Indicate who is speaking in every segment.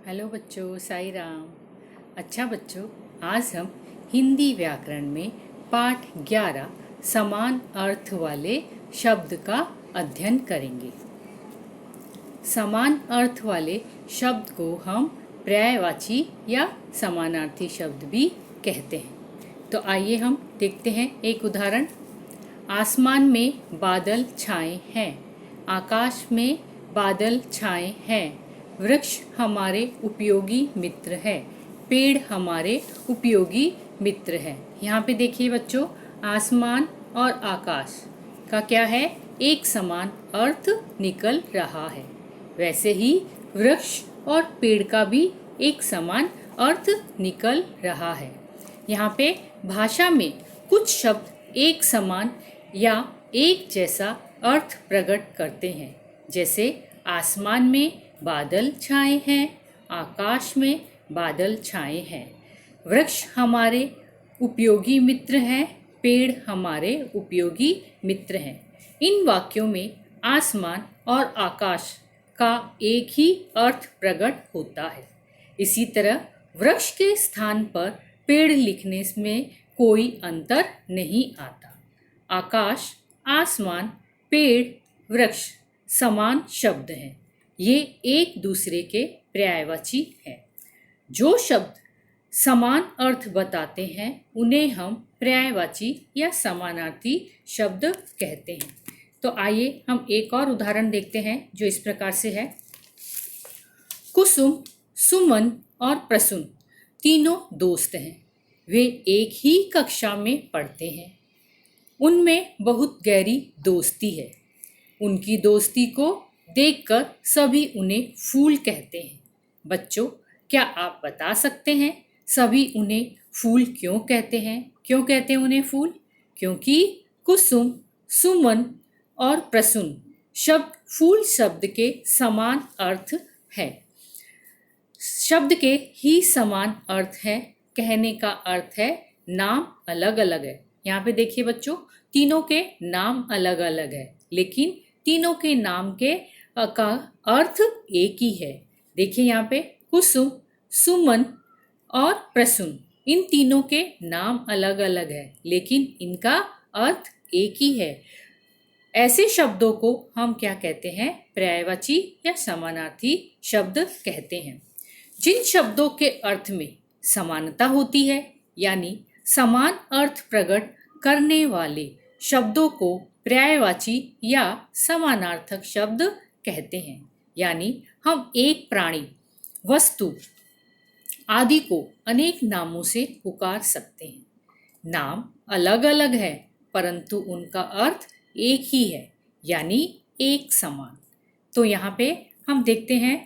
Speaker 1: Hello बच्चों, साई राम। अच्छा बच्चों, आज हम हिंदी व्याकरण में पाठ 11 समान अर्थ वाले शब्द का अध्ययन करेंगे। समान अर्थ वाले शब्द को हम पर्यायवाची या समानार्थी शब्द भी कहते हैं। तो आइए हम देखते हैं एक उदाहरण। आसमान में बादल छाए हैं। आकाश में बादल छाए हैं। वृक्ष हमारे उपयोगी मित्र है। पेड़ हमारे उपयोगी मित्र है। यहाँ पे देखिए बच्चों, आसमान और आकाश का क्या है, एक समान अर्थ निकल रहा है। वैसे ही वृक्ष और पेड़ का भी एक समान अर्थ निकल रहा है। यहाँ पे भाषा में कुछ शब्द एक समान या एक जैसा अर्थ प्रकट करते हैं। जैसे आसमान में बादल छाए हैं, आकाश में बादल छाए हैं। वृक्ष हमारे उपयोगी मित्र हैं, पेड़ हमारे उपयोगी मित्र हैं। इन वाक्यों में आसमान और आकाश का एक ही अर्थ प्रकट होता है। इसी तरह वृक्ष के स्थान पर पेड़ लिखने में कोई अंतर नहीं आता। आकाश, आसमान, पेड़, वृक्ष समान शब्द हैं। ये एक दूसरे के पर्यायवाची हैं। जो शब्द समान अर्थ बताते हैं उन्हें हम पर्यायवाची या समानार्थी शब्द कहते हैं। तो आइए हम एक और उदाहरण देखते हैं जो इस प्रकार से है। कुसुम, सुमन और प्रसून तीनों दोस्त हैं। वे एक ही कक्षा में पढ़ते हैं। उनमें बहुत गहरी दोस्ती है। उनकी दोस्ती को देखकर सभी उन्हें फूल कहते हैं। बच्चों, क्या आप बता सकते हैं सभी उन्हें फूल क्यों कहते हैं? क्यों कहते हैं उन्हें फूल? क्योंकि कुसुम, सुमन और प्रसून शब्द फूल शब्द के समान अर्थ है। शब्द के ही समान अर्थ है। कहने का अर्थ है नाम अलग अलग है। यहाँ पे देखिए बच्चों, तीनों के नाम अलग अलग है, लेकिन तीनों के नाम के का अर्थ एक ही है। देखिए यहाँ पे कुसुम, सुमन और प्रसून, इन तीनों के नाम अलग अलग है, लेकिन इनका अर्थ एक ही है। ऐसे शब्दों को हम क्या कहते हैं? पर्यायवाची या समानार्थी शब्द कहते हैं। जिन शब्दों के अर्थ में समानता होती है, यानी समान अर्थ प्रकट करने वाले शब्दों को पर्यायवाची या समानार्थक शब्द कहते हैं। यानी हम एक प्राणी, वस्तु आदि को अनेक नामों से पुकार सकते हैं। नाम अलग अलग है, परंतु उनका अर्थ एक ही है, यानी एक समान। तो यहाँ पे हम देखते हैं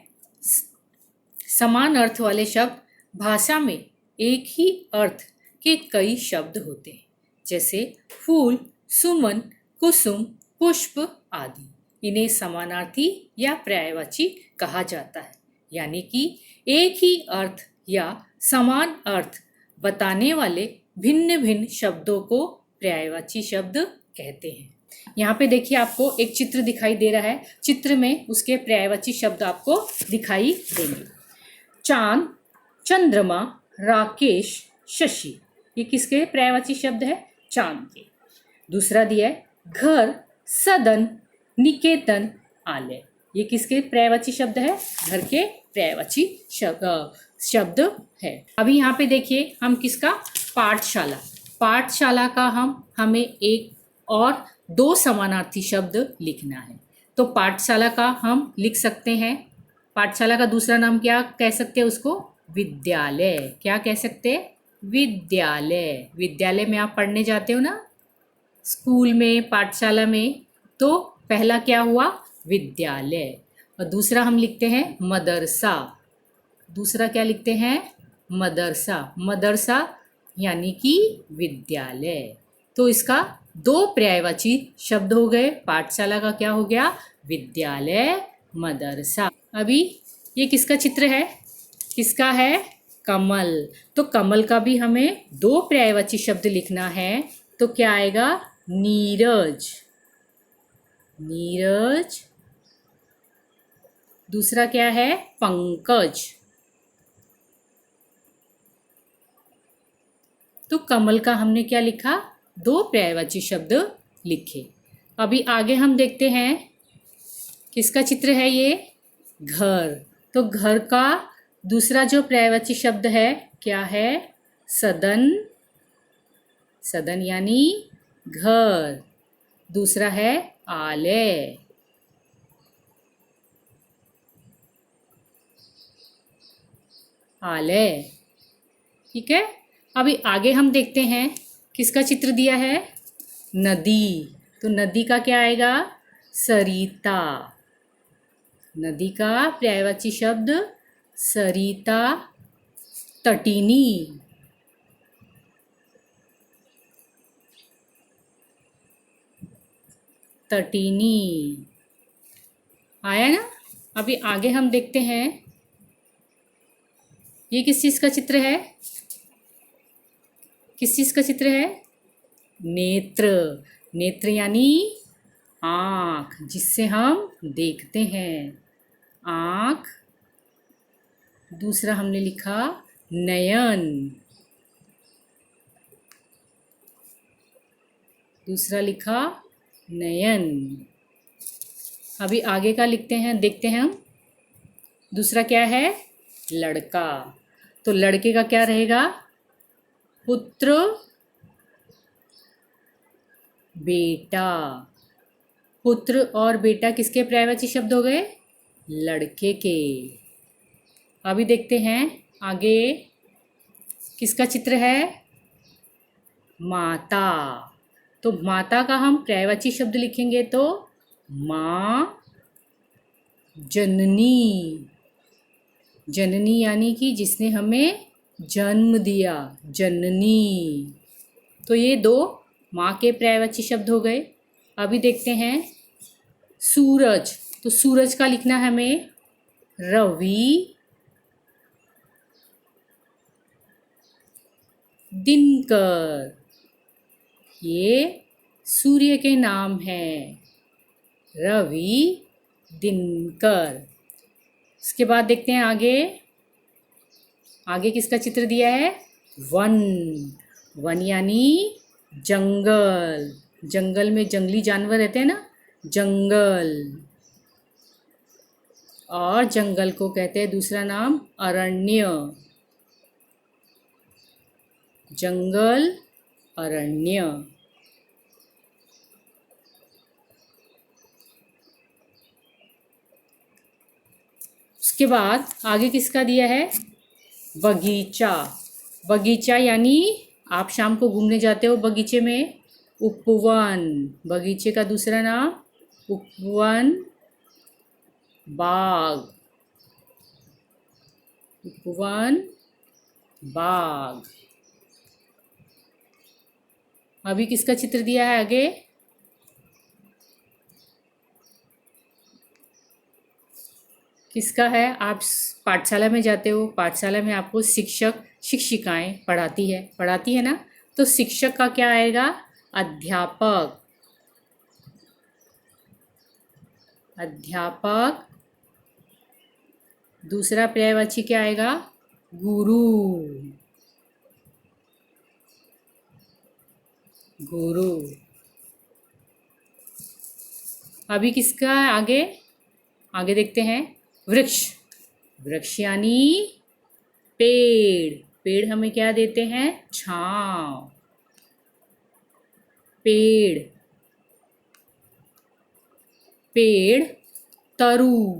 Speaker 1: समान अर्थ वाले शब्द। भाषा में एक ही अर्थ के कई शब्द होते हैं, जैसे फूल, सुमन, कुसुम, पुष्प आदि। इन्हें समानार्थी या पर्यायवाची कहा जाता है। यानी कि एक ही अर्थ या समान अर्थ बताने वाले भिन्न भिन्न शब्दों को पर्यायवाची शब्द कहते हैं। यहाँ पे देखिए, आपको एक चित्र दिखाई दे रहा है। चित्र में उसके पर्यायवाची शब्द आपको दिखाई देंगे। चांद, चंद्रमा, राकेश, शशि, ये किसके पर्यायवाची शब्द है? चांद के। दूसरा दिया है घर, सदन, निकेतन, आलय, ये किसके पर्यायवाची शब्द है? घर के पर्यायवाची शब्द है। अभी यहाँ पे देखिए, हम किसका? पाठशाला। पाठशाला का हमें एक और दो समानार्थी शब्द लिखना है। तो पाठशाला का हम लिख सकते हैं। पाठशाला का दूसरा नाम क्या कह सकते हैं? उसको विद्यालय। क्या कह सकते हैं? विद्यालय। विद्यालय में आप पढ़ने जाते हो ना, स्कूल में, पाठशाला में, तो पहला क्या हुआ? विद्यालय। और दूसरा हम लिखते हैं मदरसा। दूसरा क्या लिखते हैं? मदरसा। मदरसा यानी कि विद्यालय। तो इसका दो पर्यायवाची शब्द हो गए। पाठशाला का क्या हो गया? विद्यालय, मदरसा। अभी ये किसका चित्र है? किसका है? कमल। तो कमल का भी हमें दो पर्यायवाची शब्द लिखना है। तो क्या आएगा? नीरज। नीरज। दूसरा क्या है? पंकज। तो कमल का हमने क्या लिखा, 2 पर्यायवाची शब्द लिखे। अभी आगे हम देखते हैं किसका चित्र है ये, घर। तो घर का दूसरा जो पर्यायवाची शब्द है क्या है, सदन। सदन यानी घर। दूसरा है आलय। आलय, ठीक है। अभी आगे हम देखते हैं किसका चित्र दिया है, नदी। तो नदी का क्या आएगा, सरिता। नदी का पर्यायवाची शब्द सरिता, तटिनी। तटिनी आया ना। अभी आगे हम देखते हैं ये किस चीज का चित्र है, किस चीज का चित्र है, नेत्र। नेत्र यानी आँख, जिससे हम देखते हैं, आँख। दूसरा हमने लिखा नयन। दूसरा लिखा नयन। अभी आगे का लिखते हैं, देखते हैं हम। दूसरा क्या है, लड़का। तो लड़के का क्या रहेगा, पुत्र, बेटा। पुत्र और बेटा किसके पर्यायवाची शब्द हो गए, लड़के के। अभी देखते हैं आगे किसका चित्र है, माता। तो माता का हम पर्यायवाची शब्द लिखेंगे तो माँ, जननी। जननी यानी कि जिसने हमें जन्म दिया, जननी। तो ये 2 माँ के पर्यायवाची शब्द हो गए। अभी देखते हैं सूरज। तो सूरज का लिखना है हमें रवि, दिनकर। ये सूर्य के नाम हैं, रवि, दिनकर। इसके बाद देखते हैं आगे। आगे किसका चित्र दिया है, वन। वन यानी जंगल। जंगल में जंगली जानवर रहते हैं ना, जंगल। और जंगल को कहते हैं दूसरा नाम अरण्य। जंगल, अरण्य। उसके बाद आगे किसका दिया है, बगीचा। बगीचा यानी आप शाम को घूमने जाते हो बगीचे में, उपवन। बगीचे का दूसरा नाम उपवन, बाग। उपवन, बाग। अभी किसका चित्र दिया है आगे, किसका है। आप पाठशाला में जाते हो, पाठशाला में आपको शिक्षक शिक्षिकाएं पढ़ाती है ना। तो शिक्षक का क्या आएगा, अध्यापक। अध्यापक। दूसरा पर्यायवाची क्या आएगा, गुरु। गुरु। अभी किसका आगे, आगे देखते हैं वृक्ष। वृक्ष यानी पेड़। पेड़ हमें क्या देते हैं, छांव। पेड़। पेड़, तरु।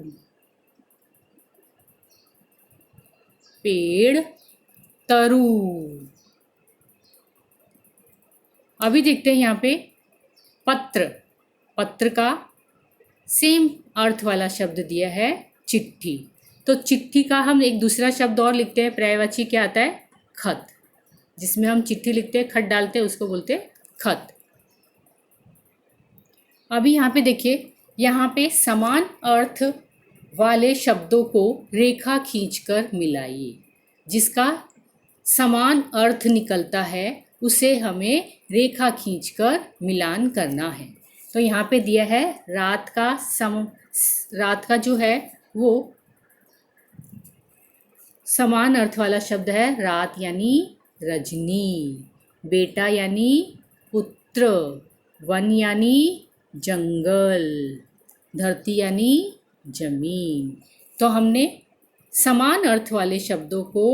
Speaker 1: पेड़, तरु। अभी देखते हैं यहाँ पे पत्र। पत्र का सेम अर्थ वाला शब्द दिया है, चिट्ठी। तो चिट्ठी का हम एक दूसरा शब्द और लिखते हैं, पर्यायवाची क्या आता है, खत। जिसमें हम चिट्ठी लिखते हैं, खत डालते हैं, उसको बोलते हैं खत। अभी यहाँ पे देखिए, यहाँ पे समान अर्थ वाले शब्दों को रेखा खींचकर मिलाइए। जिसका समान अर्थ निकलता है उसे हमें रेखा खींचकर मिलान करना है। तो यहाँ पे दिया है रात का जो है वो समान अर्थ वाला शब्द है रात यानी रजनी। बेटा यानी पुत्र, वन यानी जंगल, धरती यानी जमीन। तो हमने समान अर्थ वाले शब्दों को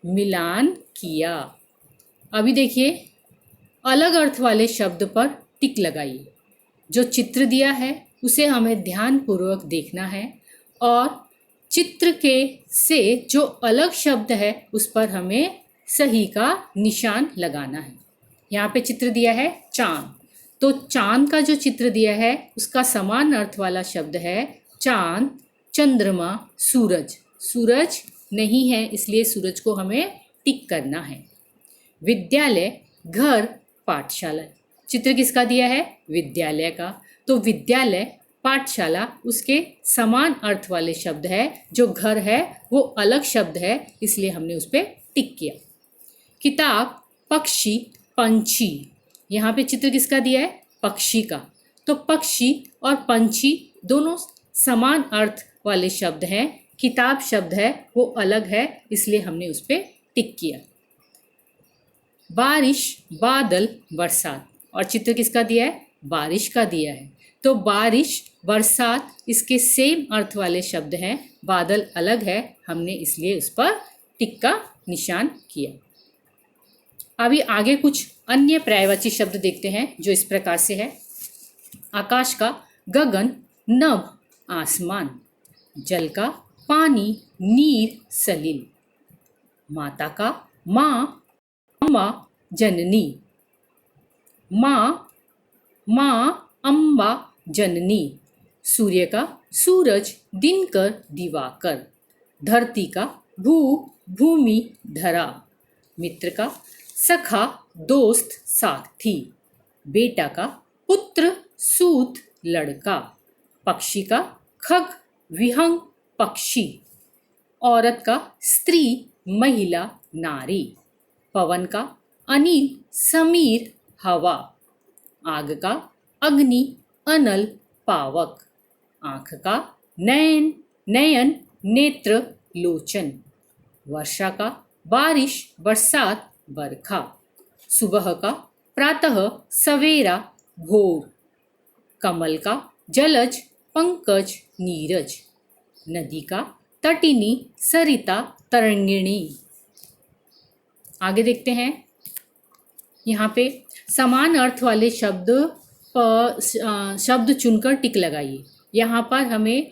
Speaker 1: मिलान किया। अभी देखिए अलग अर्थ वाले शब्द पर टिक लगाइए। जो चित्र दिया है उसे हमें ध्यानपूर्वक देखना है और चित्र के से जो अलग शब्द है उस पर हमें सही का निशान लगाना है। यहाँ पे चित्र दिया है चांद, तो चांद का जो चित्र दिया है उसका समान अर्थ वाला शब्द है चांद, चंद्रमा, सूरज। सूरज नहीं है इसलिए सूरज को हमें टिक करना है। विद्यालय, घर, पाठशाला। चित्र किसका दिया है? विद्यालय का। तो विद्यालय, पाठशाला उसके समान अर्थ वाले शब्द है। जो घर है वो अलग शब्द है इसलिए हमने उस पर टिक किया। किताब, पक्षी, पंछी। यहाँ पे चित्र किसका दिया है? पक्षी का। तो पक्षी और पंछी दोनों समान अर्थ वाले शब्द हैं। किताब शब्द है वो अलग है इसलिए हमने उस पर टिक किया। बारिश, बादल, बरसात। और चित्र किसका दिया है? बारिश का दिया है। तो बारिश, बरसात इसके सेम अर्थ वाले शब्द हैं। बादल अलग है, हमने इसलिए उस पर टिक का निशान किया। अभी आगे कुछ अन्य पर्यायवाची शब्द देखते हैं जो इस प्रकार से है। आकाश का गगन, नभ, आसमान। जल का पानी, नीर, सलिल। माता का माँ, अम्बा, जननी। माँ, अम्बा, जननी। सूर्य का सूरज, दिनकर, दिवाकर। धरती का भू, भूमि, धरा। मित्र का सखा, दोस्त, साथी। बेटा का पुत्र, सूत, लड़का। पक्षी का खग, विहंग, पक्षी। औरत का स्त्री, महिला, नारी। पवन का अनिल, समीर, हवा। आग का अग्नि, अनल, पावक। आँख का नयन, नयन, नेत्र, लोचन। वर्षा का बारिश, बरसात, बरखा। सुबह का प्रातः, सवेरा, भोर। कमल का जलज, पंकज, नीरज। नदी का तटिनी, सरिता, तरंगिणी। आगे देखते हैं। यहाँ पे समान अर्थ वाले शब्द चुनकर टिक लगाइए। यहाँ पर हमें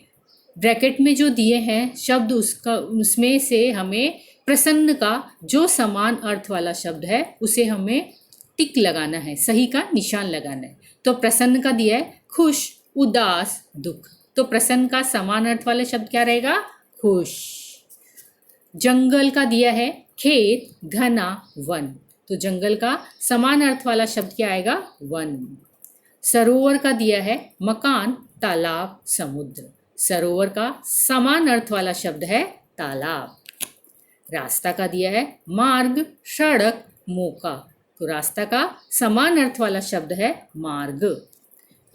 Speaker 1: ब्रैकेट में जो दिए हैं शब्द उसमें से हमें प्रसन्न का जो समान अर्थ वाला शब्द है उसे हमें टिक लगाना है, सही का निशान लगाना है। तो प्रसन्न का दिया है खुश, उदास, दुख। तो प्रसन्न का समान अर्थ वाला शब्द क्या रहेगा? खुश। जंगल का दिया है खेत, घना, वन। तो जंगल का समान अर्थ वाला शब्द क्या आएगा? वन। सरोवर का दिया है मकान, तालाब, समुद्र। सरोवर का समान अर्थ वाला शब्द है तालाब। रास्ता का दिया है मार्ग, सड़क, मौका। तो रास्ता का समान अर्थ वाला शब्द है मार्ग।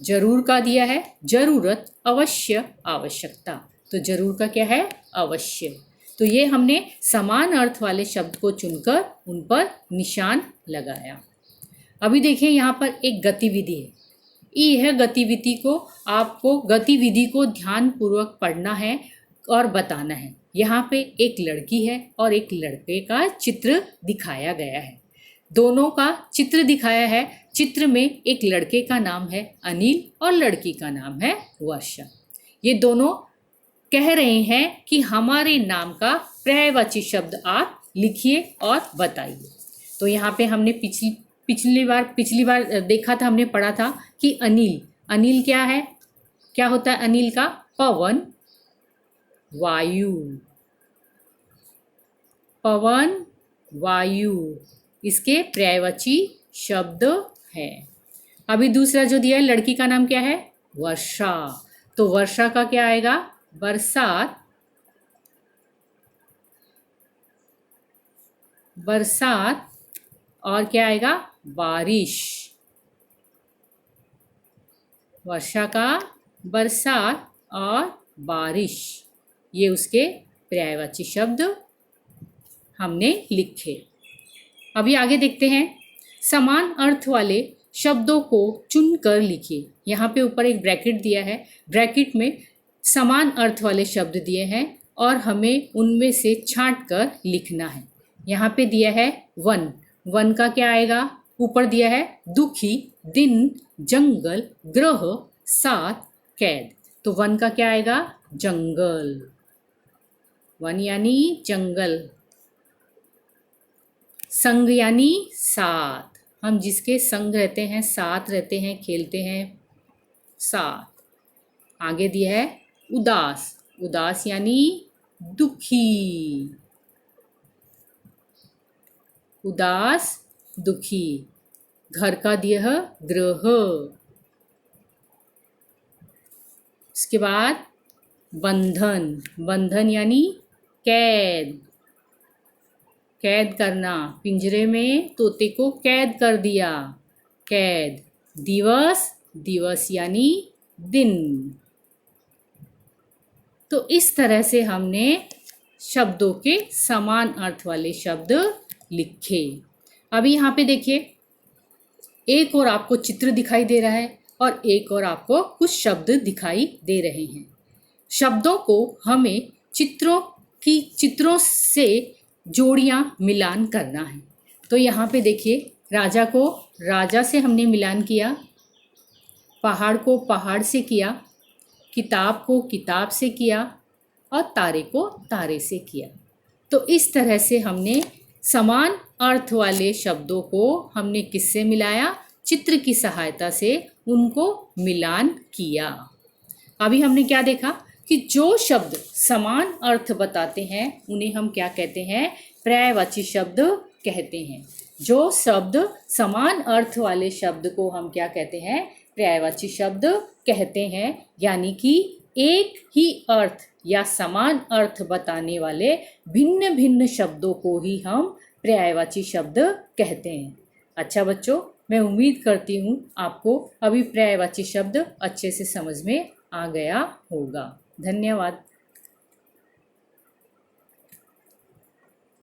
Speaker 1: जरूर का दिया है जरूरत, अवश्य, आवश्यकता। तो जरूर का क्या है? अवश्य। तो ये हमने समान अर्थ वाले शब्द को चुनकर उन पर निशान लगाया। अभी देखिए यहाँ पर एक गतिविधि है। यह गतिविधि को आपको गतिविधि को ध्यानपूर्वक पढ़ना है और बताना है। यहाँ पे एक लड़की है और एक लड़के का चित्र दिखाया गया है। दोनों का चित्र दिखाया है। चित्र में एक लड़के का नाम है अनिल और लड़की का नाम है वर्षा। ये दोनों कह रहे हैं कि हमारे नाम का पर्यायवाची शब्द आप लिखिए और बताइए। तो यहाँ पे हमने पिछली बार देखा था, हमने पढ़ा था कि अनिल क्या है? क्या होता है अनिल का? पवन, वायु। पवन, वायु इसके पर्यायवाची शब्द है। अभी दूसरा जो दिया है लड़की का नाम क्या है? वर्षा। तो वर्षा का क्या आएगा? बरसात, बरसात। और क्या आएगा? बारिश। वर्षा का बरसात और बारिश, ये उसके पर्यायवाची शब्द हमने लिखे। अभी आगे देखते हैं। समान अर्थ वाले शब्दों को चुनकर लिखिए। यहाँ पे ऊपर एक ब्रैकेट दिया है, ब्रैकेट में समान अर्थ वाले शब्द दिए हैं और हमें उनमें से छांट कर लिखना है। यहाँ पे दिया है वन, वन का क्या आएगा? ऊपर दिया है दुखी, दिन, जंगल, ग्रह, साथ, कैद। तो वन का क्या आएगा? जंगल। वन यानी जंगल। संग यानी साथ, हम जिसके संग रहते हैं, साथ रहते हैं, खेलते हैं, साथ। आगे दिया है उदास, उदास यानी दुखी, उदास, दुखी। घर का दिया है ग्रह। इसके बाद बंधन, बंधन यानी कैद, कैद करना, पिंजरे में तोते को कैद कर दिया, कैद। दिवस, दिवस यानी दिन। तो इस तरह से हमने शब्दों के समान अर्थ वाले शब्द लिखे। अभी यहाँ पे देखिए, एक और आपको चित्र दिखाई दे रहा है और एक और आपको कुछ शब्द दिखाई दे रहे हैं। शब्दों को हमें चित्रों से जोड़ियां मिलान करना है। तो यहाँ पे देखिए, राजा को राजा से हमने मिलान किया, पहाड़ को पहाड़ से किया, किताब को किताब से किया और तारे को तारे से किया। तो इस तरह से हमने समान अर्थ वाले शब्दों को हमने किससे मिलाया? चित्र की सहायता से उनको मिलान किया। अभी हमने क्या देखा कि जो शब्द समान अर्थ बताते हैं उन्हें हम क्या कहते हैं? पर्यायवाची शब्द कहते हैं। जो शब्द समान अर्थ वाले शब्द को हम क्या कहते हैं? पर्यायवाची शब्द कहते हैं। यानी कि एक ही अर्थ या समान अर्थ बताने वाले भिन्न भिन्न शब्दों को ही हम पर्यायवाची शब्द कहते हैं। अच्छा बच्चों, मैं उम्मीद करती हूँ आपको अभी पर्यायवाची शब्द अच्छे से समझ में आ गया होगा। धन्यवाद।